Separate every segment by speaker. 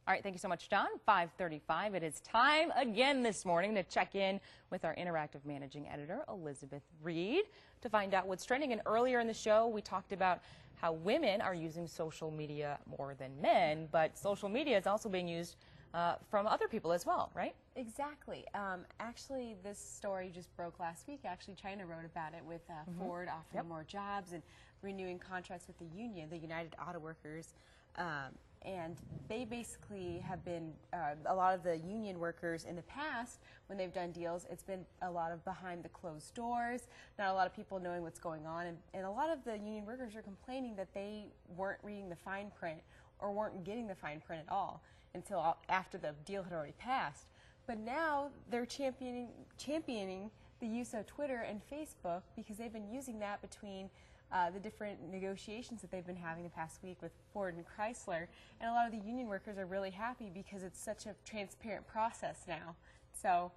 Speaker 1: All right, thank you so much, John. 5:35. It is time again this morning to check in with our interactive managing editor, Elizabeth Reed, to find out what's trending. And earlier in the show, we talked about how women are using social media more than men, but social media is also being used from other people as well, right?
Speaker 2: Exactly. Actually, this story just broke last week. Actually, China wrote about it with Ford offering more jobs and renewing contracts with the union, the United Auto Workers. And they basically have been, a lot of the union workers in the past, when they've done deals, it's been a lot of behind the closed doors, not a lot of people knowing what's going on. And a lot of the union workers are complaining that they weren't reading the fine print or weren't getting the fine print at all until after the deal had already passed. But now they're championing the use of Twitter and Facebook because they've been using that between the different negotiations that they've been having the past week with Ford and Chrysler. And a lot of the union workers are really happy because it's such a transparent process now. So,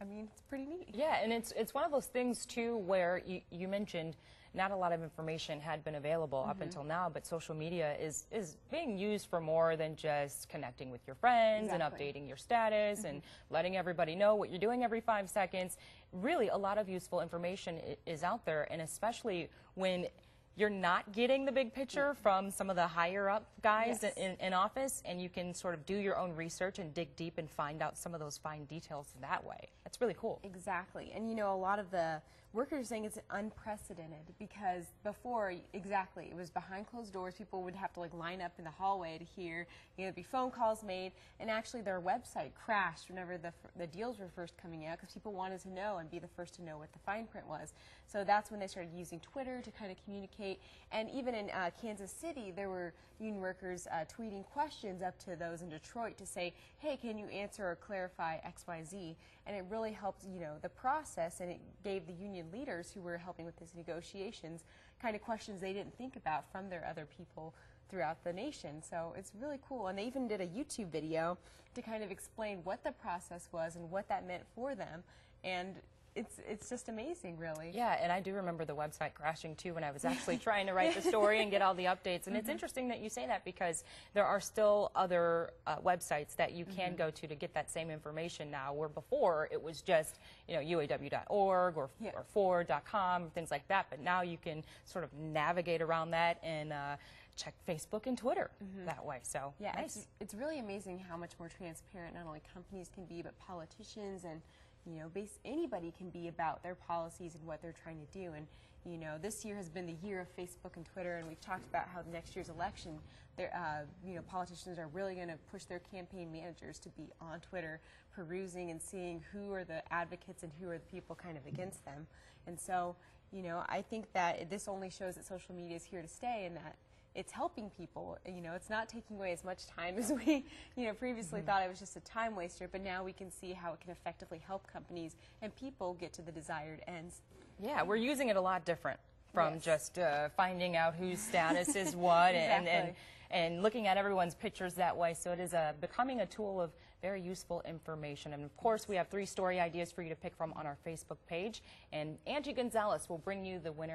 Speaker 2: I mean, it's pretty neat.
Speaker 1: Yeah, and it's one of those things, too, where you mentioned not a lot of information had been available up until now, but social media is being used for more than just connecting with your friends and updating your status and letting everybody know what you're doing every 5 seconds. Really, a lot of useful information is out there, and especially when you're not getting the big picture from some of the higher up guys in office, and you can sort of do your own research and dig deep and find out some of those fine details that way. That's really cool.
Speaker 2: Exactly. And you know, a lot of the workers are saying it's unprecedented because before, exactly, it was behind closed doors. People would have to like line up in the hallway to hear, you know, there'd be phone calls made, and actually their website crashed whenever the deals were first coming out because people wanted to know and be the first to know what the fine print was. So that's when they started using Twitter to kind of communicate. And even in Kansas City, there were union workers tweeting questions up to those in Detroit to say, hey, can you answer or clarify X, Y, Z? And it really helped, you know, the process, and it gave the union leaders who were helping with these negotiations kind of questions they didn't think about from their other people throughout the nation. So it's really cool. And they even did a YouTube video to kind of explain what the process was and what that meant for them. And it's just amazing, really.
Speaker 1: Yeah, and I do remember the website crashing, too, when I was actually trying to write the story and get all the updates. And it's interesting that you say that because there are still other websites that you can go to get that same information now, where before it was just, you know, UAW.org or Ford.com, things like that. But now you can sort of navigate around that and check Facebook and Twitter that way. So
Speaker 2: yeah,
Speaker 1: nice.
Speaker 2: It's really amazing how much more transparent not only companies can be, but politicians and, you know, anybody can be about their policies and what they're trying to do. And, you know, this year has been the year of Facebook and Twitter, and we've talked about how next year's election, you know, politicians are really going to push their campaign managers to be on Twitter, perusing and seeing who are the advocates and who are the people kind of against them. And so, you know, I think that this only shows that social media is here to stay and that it's helping people. You know, it's not taking away as much time as we, you know, previously thought it was just a time waster, but now we can see how it can effectively help companies and people get to the desired ends.
Speaker 1: Yeah, we're using it a lot different from just finding out whose status is what and looking at everyone's pictures that way. So it is becoming a tool of very useful information. And of course, we have 3 story ideas for you to pick from on our Facebook page. And Angie Gonzalez will bring you the winner